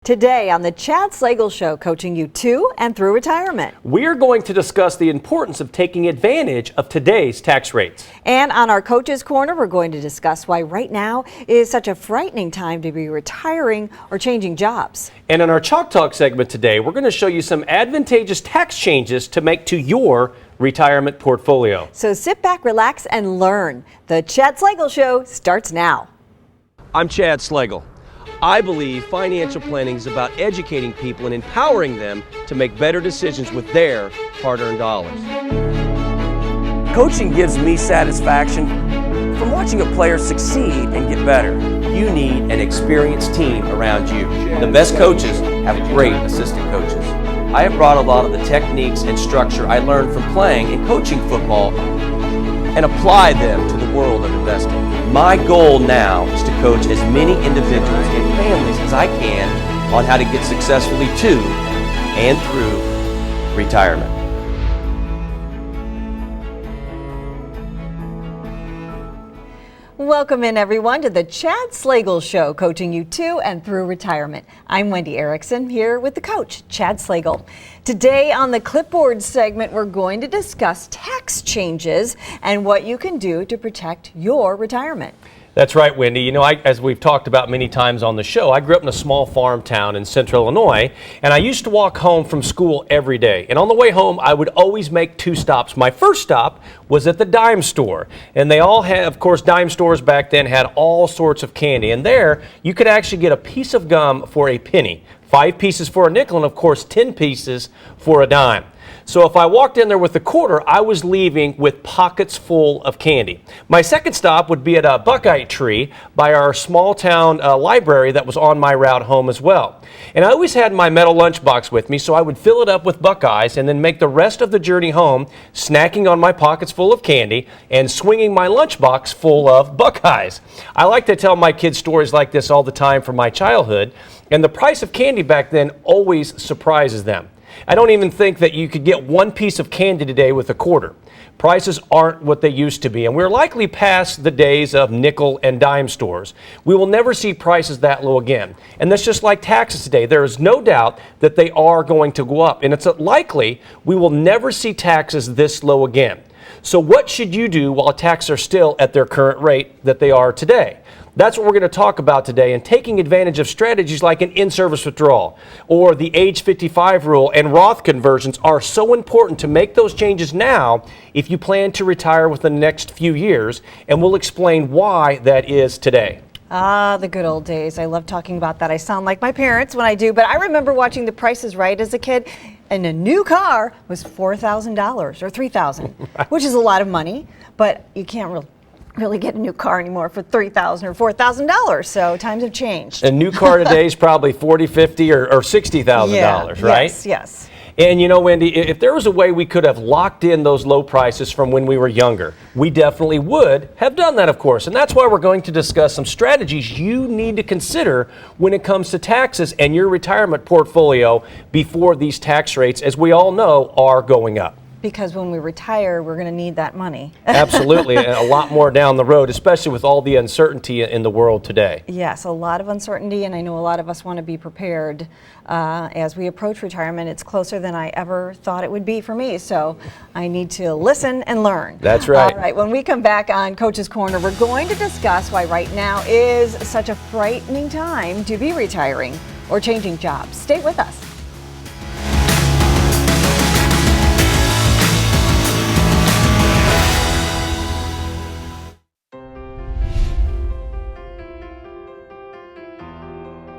Today on the Chad Slagle Show, coaching you to and through retirement. We're going to discuss the importance of taking advantage of today's tax rates. And on our Coach's Corner, we're going to discuss why right now is such a frightening time to be retiring or changing jobs. And in our Chalk Talk segment today, we're going to show you some advantageous tax changes to make to your retirement portfolio. So sit back, relax, and learn. The Chad Slagle Show starts now. I'm Chad Slagle. I believe financial planning is about educating people and empowering them to make better decisions with their hard-earned dollars. Coaching gives me satisfaction from watching a player succeed and get better. You need an experienced team around you. The best coaches have great assistant coaches. I have brought a lot of the techniques and structure I learned from playing and coaching football and apply them to the world of investing. My goal now is to coach as many individuals and families as I can on how to get successfully to and through retirement. Welcome in, everyone, to the Chad Slagle Show, coaching you to and through retirement. I'm Wendy Erickson, here with the coach, Chad Slagle. Today on the Clipboard segment, we're going to discuss tax changes and what you can do to protect your retirement. That's right, Wendy. You know, as we've talked about many times on the show, I grew up in a small farm town in central Illinois, and I used to walk home from school every day. And on the way home, I would always make two stops. My first stop was at the dime store. And they all had, of course, dime stores back then had all sorts of candy. And there, you could actually get a piece of gum for a penny, 5 pieces for a nickel, and of course, 10 pieces for a dime. So if I walked in there with a quarter, I was leaving with pockets full of candy. My second stop would be at a Buckeye tree by our small town library that was on my route home as well. And I always had my metal lunchbox with me, so I would fill it up with Buckeyes and then make the rest of the journey home snacking on my pockets full of candy and swinging my lunchbox full of Buckeyes. I like to tell my kids stories like this all the time from my childhood, and the price of candy back then always surprises them. I don't even think that you could get one piece of candy today with a quarter. Prices aren't what they used to be, and we're likely past the days of nickel and dime stores. We will never see prices that low again. And that's just like taxes today. There is no doubt that they are going to go up, and it's likely we will never see taxes this low again. So what should you do while taxes are still at their current rate that they are today? That's what we're going to talk about today, and taking advantage of strategies like an in-service withdrawal or the age 55 rule and Roth conversions are so important to make those changes now if you plan to retire within the next few years, and we'll explain why that is today. Ah, the good old days. I love talking about that. I sound like my parents when I do, but I remember watching The Price is Right as a kid, and a new car was $4,000 or $3,000, which is a lot of money, but you can't really get a new car anymore for $3,000 or $4,000. So times have changed. A new car today is probably $40,000, $50,000 or $60,000, right? Yes, yes. And you know, Wendy, if there was a way we could have locked in those low prices from when we were younger, we definitely would have done that, of course. And that's why we're going to discuss some strategies you need to consider when it comes to taxes and your retirement portfolio before these tax rates, as we all know, are going up. Because when we retire, we're going to need that money. Absolutely, and a lot more down the road, especially with all the uncertainty in the world today. Yes, a lot of uncertainty, and I know a lot of us want to be prepared as we approach retirement. It's closer than I ever thought it would be for me, so I need to listen and learn. That's right. All right, when we come back on Coach's Corner, we're going to discuss why right now is such a frightening time to be retiring or changing jobs. Stay with us.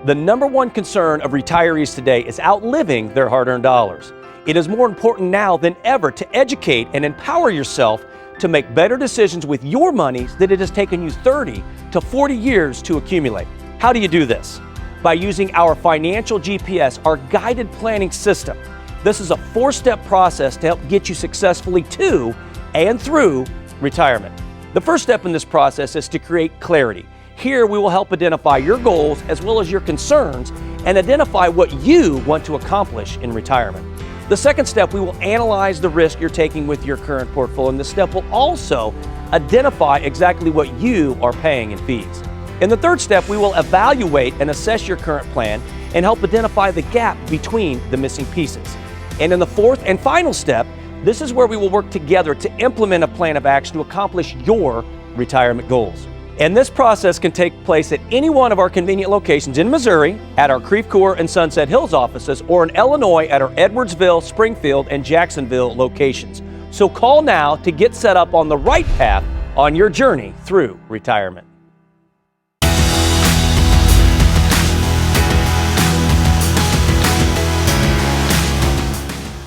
The number one concern of retirees today is outliving their hard-earned dollars. It is more important now than ever to educate and empower yourself to make better decisions with your money that it has taken you 30 to 40 years to accumulate. How do you do this? By using our financial GPS, our guided planning system. This is a 4-step process to help get you successfully to and through retirement. The first step in this process is to create clarity. Here we will help identify your goals as well as your concerns and identify what you want to accomplish in retirement. The second step, we will analyze the risk you're taking with your current portfolio, and this step will also identify exactly what you are paying in fees. In the third step, we will evaluate and assess your current plan and help identify the gap between the missing pieces. And in the fourth and final step, this is where we will work together to implement a plan of action to accomplish your retirement goals. And this process can take place at any one of our convenient locations in Missouri, at our Creve Coeur and Sunset Hills offices, or in Illinois at our Edwardsville, Springfield, and Jacksonville locations. So call now to get set up on the right path on your journey through retirement.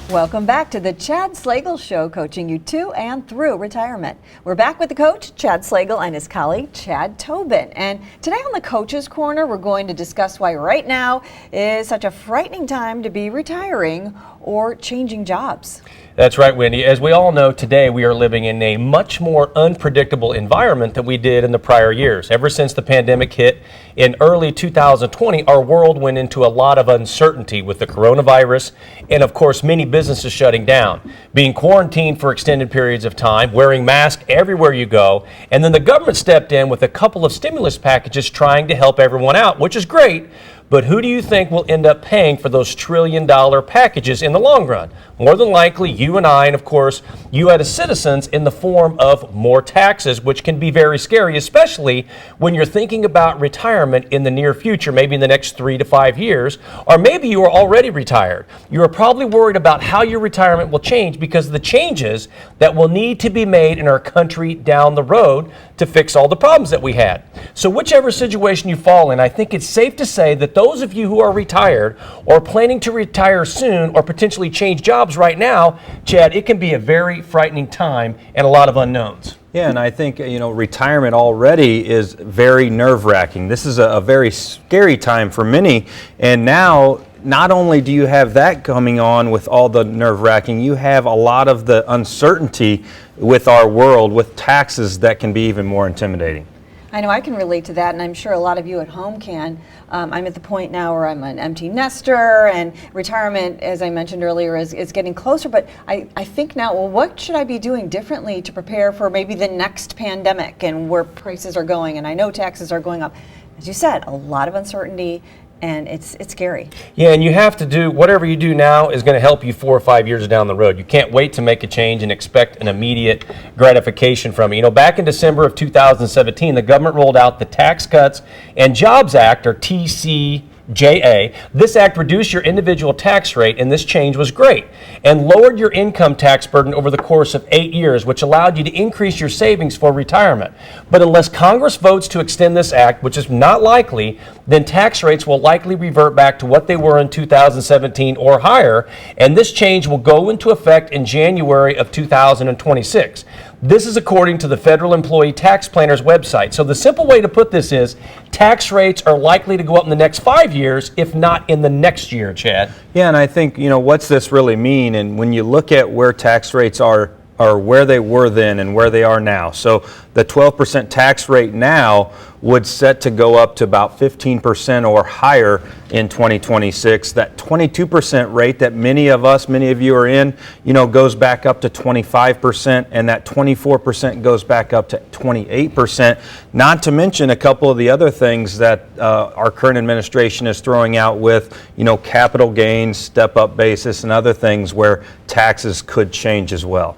Welcome back to the Chad Slagle Show, coaching you to and through retirement. We're back with the coach, Chad Slagle, and his colleague, Chad Tobin. And today on the Coach's Corner, we're going to discuss why right now is such a frightening time to be retiring or changing jobs. That's right, Wendy. As we all know, today we are living in a much more unpredictable environment than we did in the prior years. Ever since the pandemic hit in early 2020, our world went into a lot of uncertainty with the coronavirus and, of course, many businesses shutting down, being quarantined for extended periods of time, wearing masks everywhere you go, and then the government stepped in with a couple of stimulus packages trying to help everyone out, which is great. But who do you think will end up paying for those trillion-dollar packages in the long run? More than likely, you and I, and of course, you as citizens, in the form of more taxes, which can be very scary, especially when you're thinking about retirement in the near future, maybe in the next 3 to 5 years, or maybe you are already retired. You are probably worried about how your retirement will change because of the changes that will need to be made in our country down the road to fix all the problems that we had. So whichever situation you fall in, I think it's safe to say that those of you who are retired or planning to retire soon or potentially change jobs right now, Chad, it can be a very frightening time and a lot of unknowns. Yeah, and I think, retirement already is very nerve-wracking. This is a very scary time for many, and now not only do you have that coming on with all the nerve-wracking, you have a lot of the uncertainty with our world, with taxes that can be even more intimidating. I know I can relate to that, and I'm sure a lot of you at home can. I'm at the point now where I'm an empty nester, and retirement, as I mentioned earlier, is getting closer. But I think now, well, what should I be doing differently to prepare for maybe the next pandemic and where prices are going? And I know taxes are going up. As you said, a lot of uncertainty. And it's scary. Yeah, and you have to do whatever you do now is going to help you 4 or 5 years down the road. You can't wait to make a change and expect an immediate gratification from it. Back in December of 2017, the government rolled out the Tax Cuts and Jobs Act, or TCJA. This act reduced your individual tax rate, and this change was great, and lowered your income tax burden over the course of 8 years, which allowed you to increase your savings for retirement. But unless Congress votes to extend this act, which is not likely, then tax rates will likely revert back to what they were in 2017 or higher, and this change will go into effect in January of 2026. This is according to the Federal Employee Tax Planner's website. So the simple way to put this is tax rates are likely to go up in the next 5 years, if not in the next year, Chad. Yeah, and I think, what's this really mean? And when you look at where tax rates are where they were then and where they are now. So the 12% tax rate now would set to go up to about 15% or higher in 2026. That 22% rate that many of you are in, goes back up to 25%, and that 24% goes back up to 28%. Not to mention a couple of the other things that our current administration is throwing out with, capital gains, step-up basis, and other things where taxes could change as well.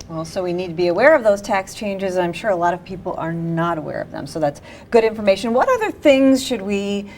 Well, so we need to be aware of those tax changes, and I'm sure a lot of people are not aware of them. So that's good information. What other things should we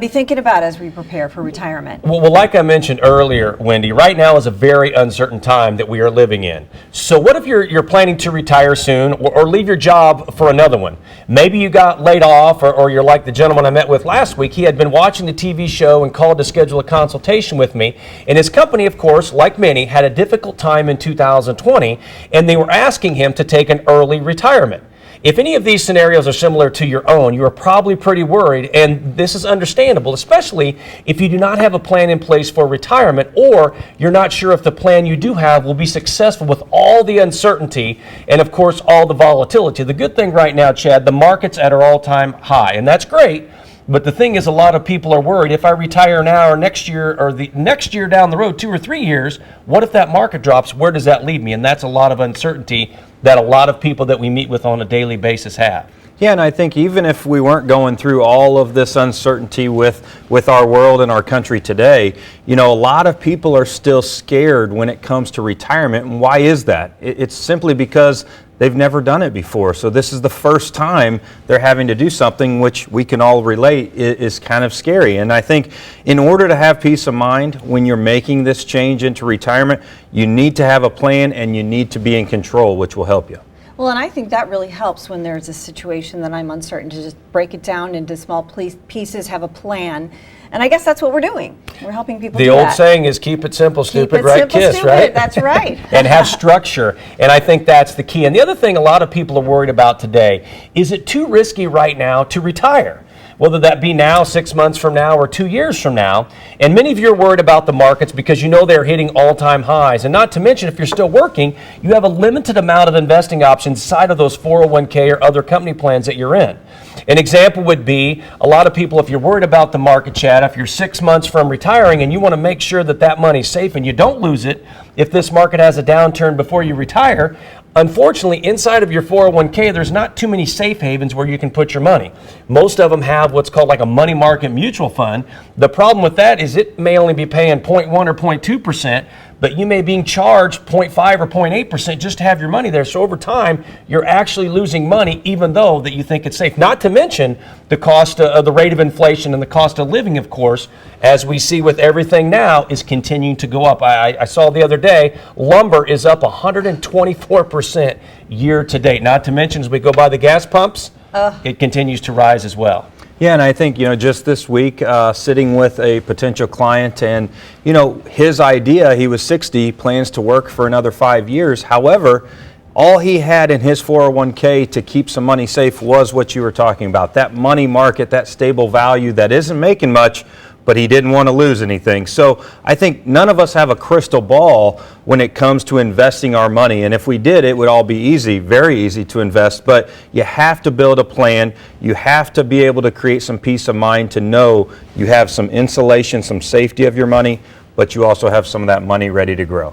be thinking about as we prepare for retirement? Well, like I mentioned earlier, Wendy, right now is a very uncertain time that we are living in. So what if you're planning to retire soon or leave your job for another one? Maybe you got laid off, or you're like the gentleman I met with last week. He had been watching the TV show and called to schedule a consultation with me. And his company, of course, like many, had a difficult time in 2020, and they were asking him to take an early retirement. If any of these scenarios are similar to your own, you are probably pretty worried, and this is understandable, especially if you do not have a plan in place for retirement, or you're not sure if the plan you do have will be successful with all the uncertainty and, of course, all the volatility. The good thing right now, Chad, the market's at an all-time high, and that's great. But the thing is, a lot of people are worried, if I retire now or next year or the next year down the road, 2 or 3 years, what if that market drops? Where does that leave me? And that's a lot of uncertainty that a lot of people that we meet with on a daily basis have. Yeah, and I think even if we weren't going through all of this uncertainty with our world and our country today, a lot of people are still scared when it comes to retirement. And why is that? It's simply because they've never done it before. So this is the first time they're having to do something which we can all relate is kind of scary. And I think in order to have peace of mind when you're making this change into retirement, you need to have a plan and you need to be in control, which will help you. Well, and I think that really helps when there's a situation that I'm uncertain, to just break it down into small pieces, have a plan. And I guess that's what we're doing. We're helping people do that. The old saying is keep it simple, stupid, right? Simple, Kiss, stupid. right? That's right. And have structure. And I think that's the key. And the other thing a lot of people are worried about today, is it too risky right now to retire? Whether that be now, 6 months from now, or 2 years from now. And many of you are worried about the markets because they're hitting all-time highs. And not to mention, if you're still working, you have a limited amount of investing options inside of those 401k or other company plans that you're in. An example would be, a lot of people, if you're worried about the market, Chad, if you're 6 months from retiring and you want to make sure that that money's safe and you don't lose it if this market has a downturn before you retire, unfortunately, inside of your 401k, there's not too many safe havens where you can put your money. Most of them have what's called like a money market mutual fund. The problem with that is it may only be paying 0.1 or 0.2%, but you may be charged 0.5 or 0.8% just to have your money there. So over time, you're actually losing money even though that you think it's safe. Not to mention the cost of the rate of inflation and the cost of living, of course, as we see with everything now, is continuing to go up. I saw the other day, lumber is up 124% year to date. Not to mention, as we go by the gas pumps, it continues to rise as well. Yeah, and I think, just this week, sitting with a potential client and, his idea, he was 60, plans to work for another 5 years. However, all he had in his 401k to keep some money safe was what you were talking about, that money market, that stable value that isn't making much, but he didn't want to lose anything. So I think none of us have a crystal ball when it comes to investing our money. And if we did, it would all be easy, very easy to invest. But you have to build a plan. You have to be able to create some peace of mind to know you have some insulation, some safety of your money, but you also have some of that money ready to grow.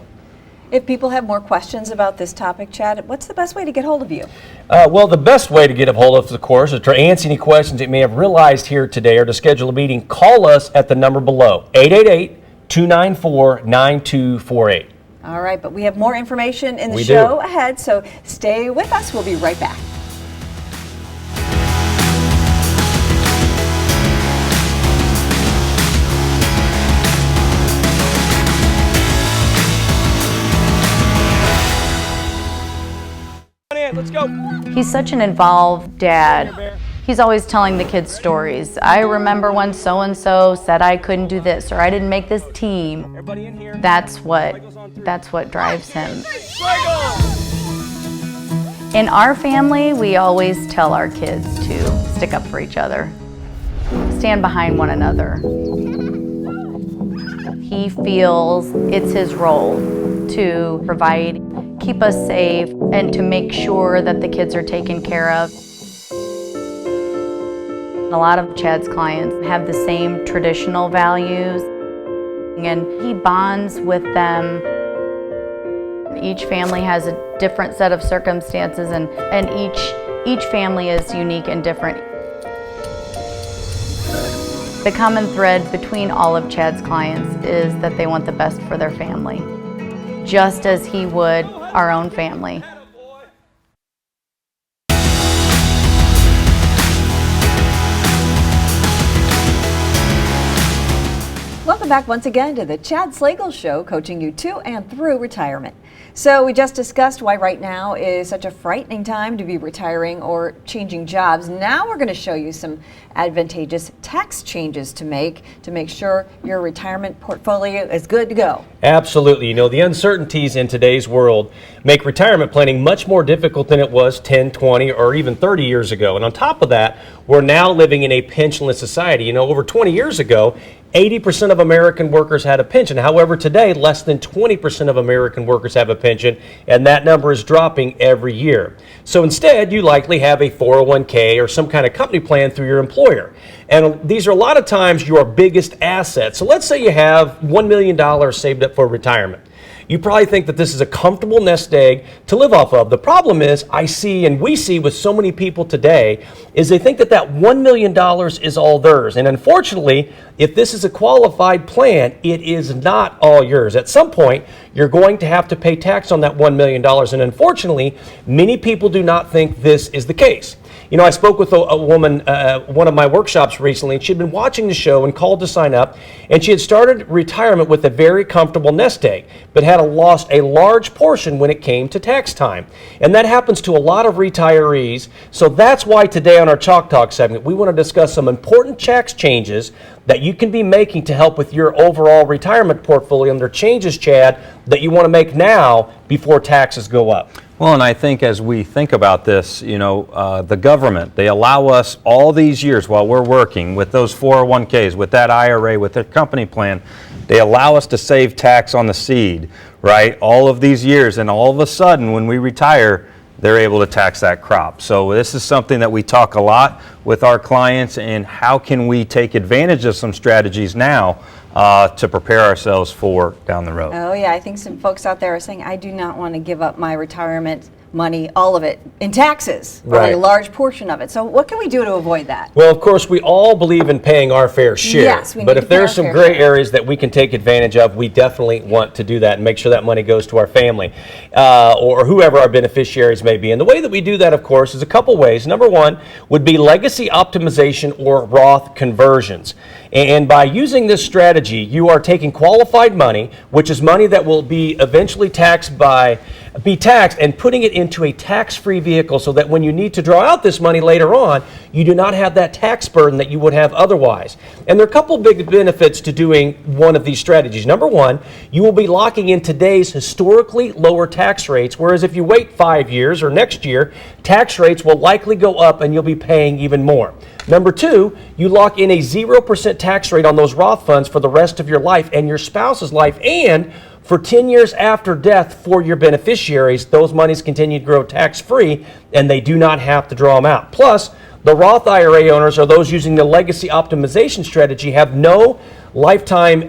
If people have more questions about this topic, Chad, what's the best way to get hold of you? Well, the best way to get a hold of us, of course, is to answer any questions that you may have realized here today or to schedule a meeting. Call us at the number below, 888-294-9248. All right, but we have more information in the show ahead, so stay with us. We'll be right back. Let's go. He's such an involved dad. He's always telling the kids stories. I remember when so-and-so said I couldn't do this or I didn't make this team. Everybody in here. That's what drives him. In our family, we always tell our kids to stick up for each other, stand behind one another. He feels it's his role to provide, keep us safe, and to make sure that the kids are taken care of. A lot of Chad's clients have the same traditional values, and he bonds with them. Each family has a different set of circumstances, and each family is unique and different. The common thread between all of Chad's clients is that they want the best for their family, just as he would our own family. Welcome back once again to the Chad Slagle Show, coaching you to and through retirement. So we just discussed why right now is such a frightening time to be retiring or changing jobs. Now we're going to show you some advantageous tax changes to make sure your retirement portfolio is good to go. Absolutely. The uncertainties in today's world make retirement planning much more difficult than it was 10, 20, or even 30 years ago. And on top of that, we're now living in a pensionless society. Over 20 years ago, 80% of American workers had a pension. However, today, less than 20% of American workers have a pension, and that number is dropping every year. So instead, you likely have a 401k or some kind of company plan through your employer. And these are a lot of times your biggest assets. So let's say you have $1 million saved up for retirement. you probably think that this is a comfortable nest egg to live off of. The problem is, I see and we see with so many people today, is they think that that $1 million is all theirs. And unfortunately, if this is a qualified plan, it is not all yours. At some point, you're going to have to pay tax on that $1 million. And unfortunately, many people do not think this is the case. You know, I spoke with a woman, one of my workshops recently, and she'd been watching the show and called to sign up, and she had started retirement with a very comfortable nest egg, but had lost a large portion when it came to tax time. And that happens to a lot of retirees. So that's why today on our Chalk Talk segment, we want to discuss some important tax changes that you can be making to help with your overall retirement portfolio. And they're changes, Chad, that you want to make now before taxes go up. Well, and I think as we think about this, you know, the government, they allow us all these years while we're working with those 401ks, with that IRA, with their company plan, they allow us to save tax on the seed, right? All of these years, and all of a sudden when we retire, they're able to tax that crop. So this is something that we talk a lot with our clients, and how can we take advantage of some strategies now to prepare ourselves for down the road. Oh yeah, I think some folks out there are saying, I do not want to give up my retirement money, all of it, in taxes, or Right. a large portion of it. So what can we do to avoid that? Well, of course, we all believe in paying our fair share. Yes, we but need if to pay there's our some fair gray share. areas that we can take advantage of, we definitely want to do that and make sure that money goes to our family or whoever our beneficiaries may be. And the way that we do that, of course, is a couple ways. Number one would be legacy optimization or Roth conversions. And by using this strategy, you are taking qualified money, which is money that will be eventually taxed and putting it into a tax-free vehicle, so that when you need to draw out this money later on, you do not have that tax burden that you would have otherwise. And there are a couple big benefits to doing one of these strategies. Number one, you will be locking in today's historically lower tax rates, whereas if you wait 5 years or next year, tax rates will likely go up and you'll be paying even more. Number two, you lock in a 0% tax rate on those Roth funds for the rest of your life and your spouse's life, and for 10 years after death for your beneficiaries, those monies continue to grow tax-free and they do not have to draw them out. Plus, the Roth IRA owners, or those using the legacy optimization strategy, have no lifetime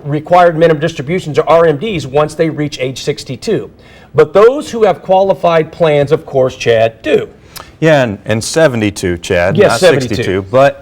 required minimum distributions, or RMDs, once they reach age 62. But those who have qualified plans, of course, Chad, do. Yeah, and 72, Chad, Yes, not 72. 62. But,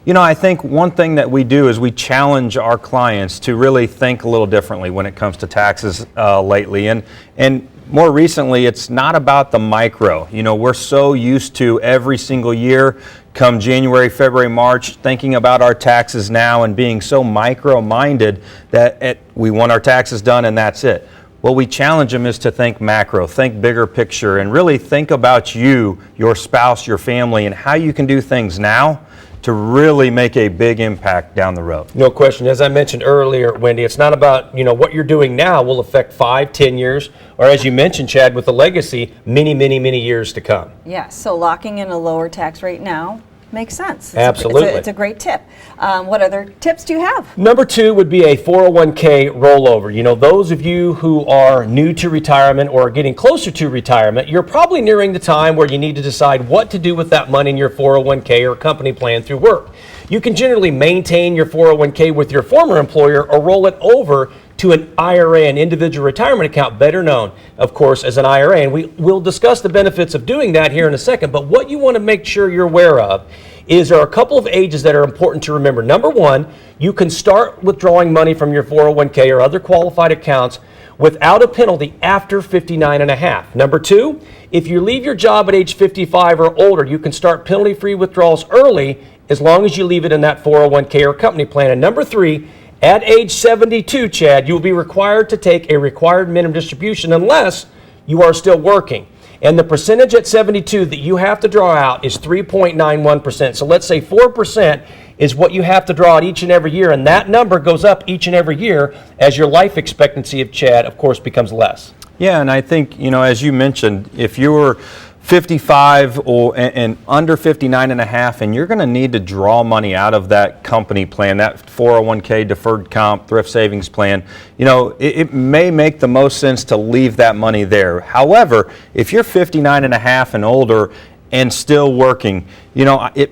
you know, I think one thing that we do is we challenge our clients to really think a little differently when it comes to taxes lately. And more recently, it's not about the micro. You know, we're so used to every single year, come January, February, March, thinking about our taxes now and being so micro-minded that we want our taxes done and that's it. What we challenge them is to think macro, think bigger picture, and really think about you, your spouse, your family, and how you can do things now to really make a big impact down the road. No question. As I mentioned earlier, Wendy, it's not about, you know, what you're doing now will affect 5, 10 years, or as you mentioned, Chad, with the legacy, many, many, many years to come. Yes, so locking in a lower tax rate now makes sense. Absolutely. It's a great tip. What other tips do you have? Number two would be a 401k rollover. You know, those of you who are new to retirement or are getting closer to retirement, you're probably nearing the time where you need to decide what to do with that money in your 401k or company plan through work. You can generally maintain your 401k with your former employer or roll it over to an IRA, an individual retirement account, better known, of course, as an IRA. And we'll discuss the benefits of doing that here in a second. But what you want to make sure you're aware of is there are a couple of ages that are important to remember. Number one, you can start withdrawing money from your 401k or other qualified accounts without a penalty after 59 and a half. Number two, if you leave your job at age 55 or older, you can start penalty-free withdrawals early as long as you leave it in that 401k or company plan. And number three, at age 72, Chad, you will be required to take a required minimum distribution unless you are still working. And the percentage at 72 that you have to draw out is 3.91%. So let's say 4% is what you have to draw out each and every year, and that number goes up each and every year as your life expectancy of Chad, of course, becomes less. Yeah, and I think, you know, as you mentioned, if you were 55 and under 59 and a half, and you're going to need to draw money out of that company plan, that 401k, deferred comp, thrift savings plan, you know, it may make the most sense to leave that money there. However, if you're 59 and a half and older and still working,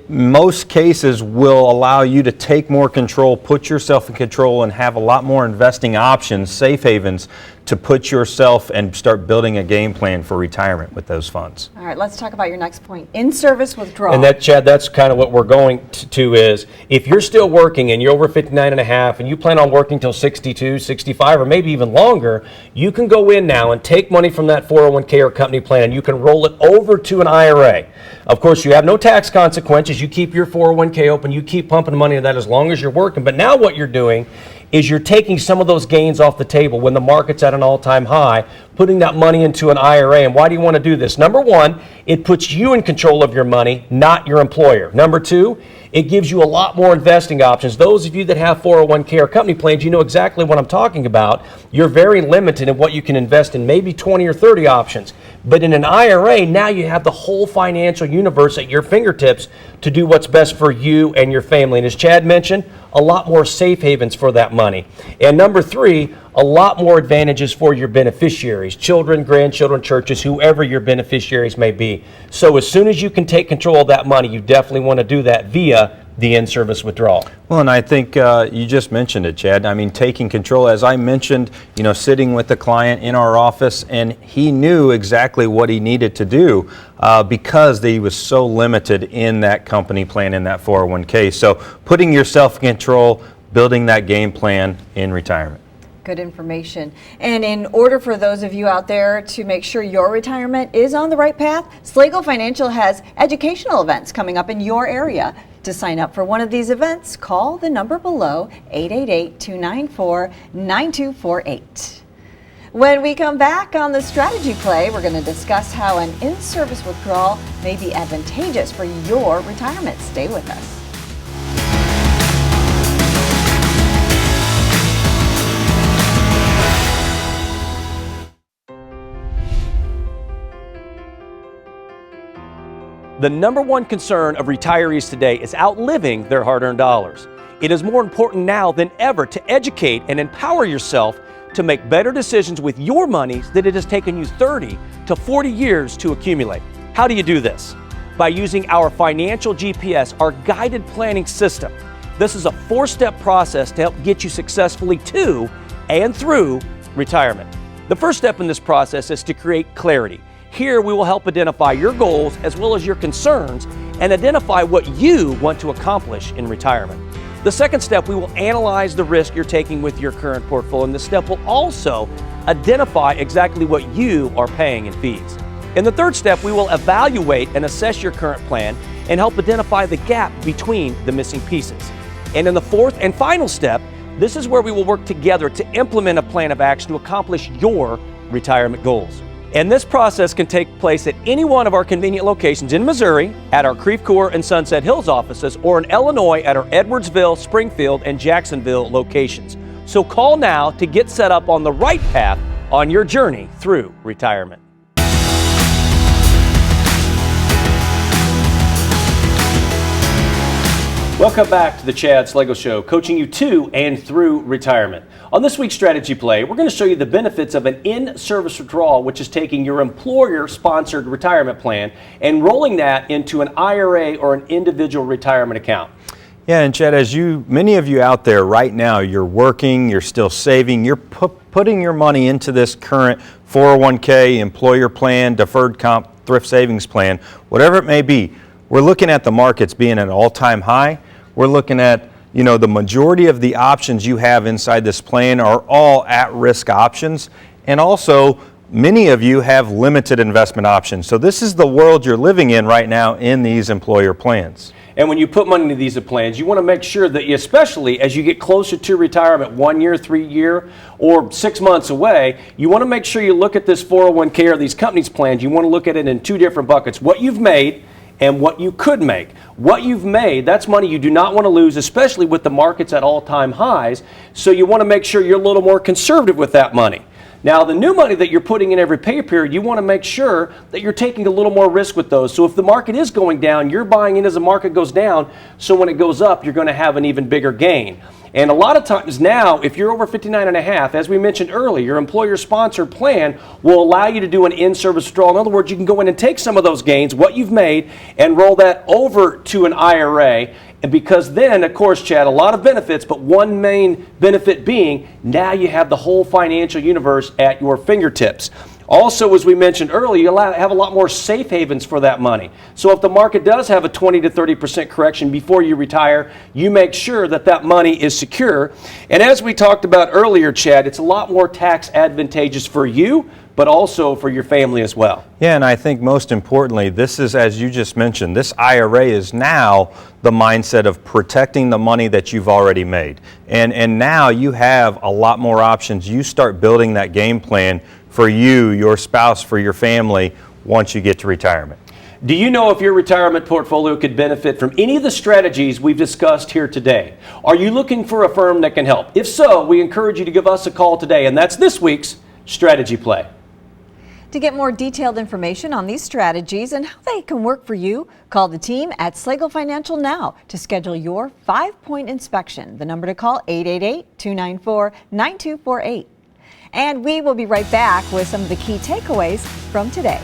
most cases will allow you to take more control, put yourself in control, and have a lot more investing options, safe havens, to put yourself and start building a game plan for retirement with those funds. All right, let's talk about your next point, in-service withdrawal. And that, Chad, that's kind of what we're going to is, if you're still working and you're over 59 and a half and you plan on working till 62, 65, or maybe even longer, you can go in now and take money from that 401k or company plan and you can roll it over to an IRA. Of course, you have no tax consequences. You keep your 401k open, you keep pumping money into that as long as you're working. But now what you're doing is you're taking some of those gains off the table when the market's at an all-time high, putting that money into an IRA. And why do you want to do this? Number one, it puts you in control of your money, not your employer. Number two, it gives you a lot more investing options. Those of you that have 401k or company plans, you know exactly what I'm talking about. You're very limited in what you can invest in, maybe 20 or 30 options. But in an IRA, now you have the whole financial universe at your fingertips to do what's best for you and your family. And as Chad mentioned, a lot more safe havens for that money. And number three, a lot more advantages for your beneficiaries, children, grandchildren, churches, whoever your beneficiaries may be. So as soon as you can take control of that money, you definitely want to do that via the in-service withdrawal. Well, and I think you just mentioned it, Chad. I mean, taking control, as I mentioned, sitting with the client in our office, and he knew exactly what he needed to do because he was so limited in that company plan, in that 401k. So putting yourself in control, building that game plan in retirement. Good information. And in order for those of you out there to make sure your retirement is on the right path, Slagle Financial has educational events coming up in your area. To sign up for one of these events, call the number below, 888-294-9248. When we come back on the strategy play, we're going to discuss how an in-service withdrawal may be advantageous for your retirement. Stay with us. The number one concern of retirees today is outliving their hard-earned dollars. It is more important now than ever to educate and empower yourself to make better decisions with your monies that it has taken you 30 to 40 years to accumulate. How do you do this? By using our Financial GPS, our guided planning system. This is a 4-step process to help get you successfully to and through retirement. The first step in this process is to create clarity. Here we will help identify your goals as well as your concerns and identify what you want to accomplish in retirement. The second step, we will analyze the risk you're taking with your current portfolio, and this step will also identify exactly what you are paying in fees. In the third step, we will evaluate and assess your current plan and help identify the gap between the missing pieces. And in the fourth and final step, this is where we will work together to implement a plan of action to accomplish your retirement goals. And this process can take place at any one of our convenient locations in Missouri, at our Creve Coeur and Sunset Hills offices, or in Illinois at our Edwardsville, Springfield, and Jacksonville locations. So call now to get set up on the right path on your journey through retirement. Welcome back to the Chad Slagle Show, coaching you to and through retirement. On this week's strategy play, we're going to show you the benefits of an in-service withdrawal, which is taking your employer-sponsored retirement plan and rolling that into an IRA or an individual retirement account. Yeah, and Chad, many of you out there right now, you're working, you're still saving, you're putting your money into this current 401k, employer plan, deferred comp, thrift savings plan, whatever it may be. We're looking at the markets being at an all-time high. We're looking at, the majority of the options you have inside this plan are all at-risk options. And also, many of you have limited investment options. So this is the world you're living in right now in these employer plans. And when you put money into these plans, you want to make sure that, especially as you get closer to retirement, 1 year, 3 year, or 6 months away, you want to make sure you look at this 401k or these companies' plans. You want to look at it in two different buckets: what you've made and what you could make. What you've made, that's money you do not want to lose, especially with the markets at all-time highs. So you want to make sure you're a little more conservative with that money. Now, the new money that you're putting in every pay period, you want to make sure that you're taking a little more risk with those. So if the market is going down, you're buying in as the market goes down. So when it goes up, you're going to have an even bigger gain. And a lot of times now, if you're over 59 and a half, as we mentioned earlier, your employer-sponsored plan will allow you to do an in-service withdrawal. In other words, you can go in and take some of those gains, what you've made, and roll that over to an IRA. And because then, of course, Chad, a lot of benefits, but one main benefit being now you have the whole financial universe at your fingertips. Also, as we mentioned earlier, you have a lot more safe havens for that money. So if the market does have a 20 to 30% correction before you retire, you make sure that that money is secure. And as we talked about earlier, Chad, it's a lot more tax advantageous for you, but also for your family as well. Yeah, and I think most importantly, this is, as you just mentioned, this IRA is now the mindset of protecting the money that you've already made. And now you have a lot more options. You start building that game plan for you, your spouse, for your family once you get to retirement. Do you know if your retirement portfolio could benefit from any of the strategies we've discussed here today? Are you looking for a firm that can help? If so, we encourage you to give us a call today, and that's this week's Strategy Play. To get more detailed information on these strategies and how they can work for you, call the team at Slagle Financial now to schedule your 5-point inspection. The number to call, 888-294-9248. And we will be right back with some of the key takeaways from today.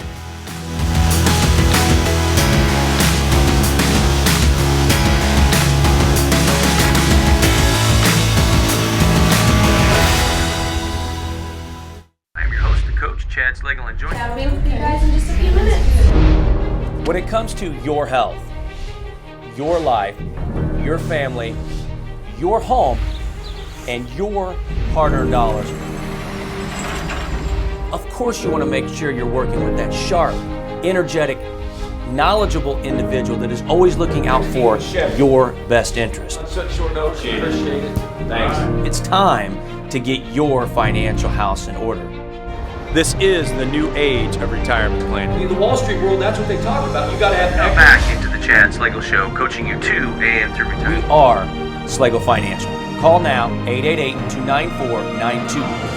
I'm your host and coach, Chad Slagle, and joining I'll be with you guys in just a few minutes. When it comes to your health, your life, your family, your home, and your hard-earned dollars, of course you want to make sure you're working with that sharp, energetic, knowledgeable individual that is always looking out for your best interest. Such short notice. Appreciate it. Thanks. It's time to get your financial house in order. This is the new age of retirement planning. In the Wall Street world, that's what they talk about. You got to have Back into the Chad Slagle Show, coaching you to and through We retirement. are Slagle Financial. Call now, 888-294-9248.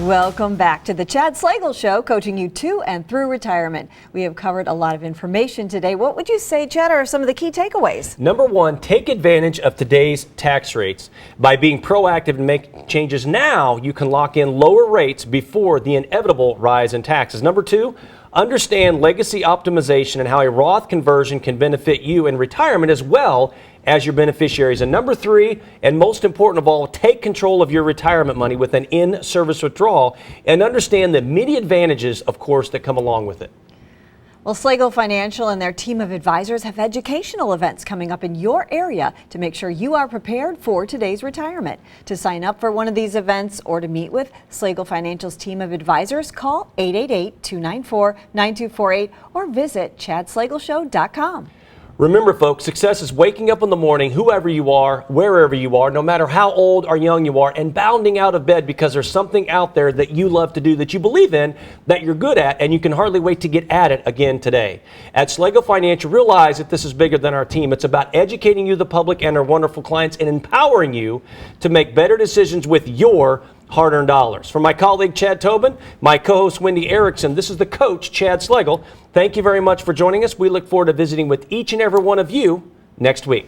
Welcome back to the Chad Slagle Show, coaching you to and through retirement. We have covered a lot of information today. What would you say, Chad, are some of the key takeaways? Number one, take advantage of today's tax rates. By being proactive and make changes now, you can lock in lower rates before the inevitable rise in taxes. Number two, understand legacy optimization and how a Roth conversion can benefit you in retirement as well as your beneficiaries. And number three, and most important of all, take control of your retirement money with an in-service withdrawal and understand the many advantages, of course, that come along with it. Well, Slagle Financial and their team of advisors have educational events coming up in your area to make sure you are prepared for today's retirement. To sign up for one of these events or to meet with Slagle Financial's team of advisors, call 888-294-9248 or visit chadslagleshow.com. Remember, folks, success is waking up in the morning, whoever you are, wherever you are, no matter how old or young you are, and bounding out of bed because there's something out there that you love to do, that you believe in, that you're good at, and you can hardly wait to get at it again today. At Slagle Financial, realize that this is bigger than our team. It's about educating you, the public, and our wonderful clients, and empowering you to make better decisions with your hard-earned dollars. For my colleague Chad Tobin, my co-host Wendy Erickson, this is the coach, Chad Slagle. Thank you very much for joining us. We look forward to visiting with each and every one of you next week.